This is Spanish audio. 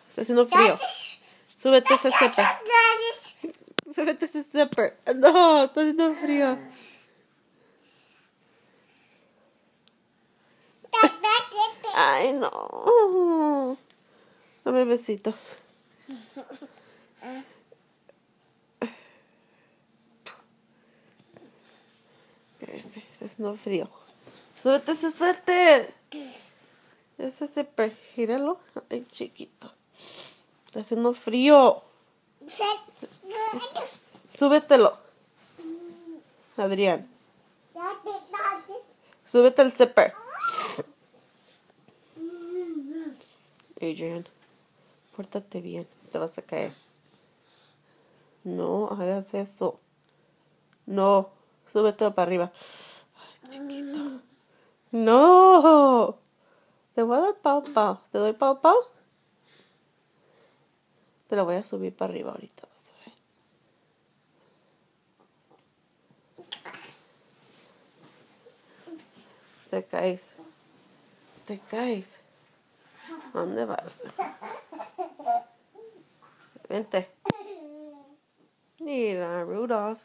Está haciendo frío. Súbete ese zipper. Súbete ese zipper. No, está haciendo frío. Ay, no. Dame un besito. Está haciendo frío. Súbete ese suéter. Ese zipper. Gíralo. Ay, chiquito. Está haciendo frío. Súbetelo. Adrián. Súbete el zipper. Adrián. Pórtate bien. Te vas a caer. No hagas eso. No. Súbetelo para arriba. Ay, chiquito. No. Te voy a dar pau pau. ¿Te doy pau pau? Te lo voy a subir para arriba ahorita. Vas a ver. Te caes. Te caes. ¿A dónde vas? Vente. Mira, Rudolph.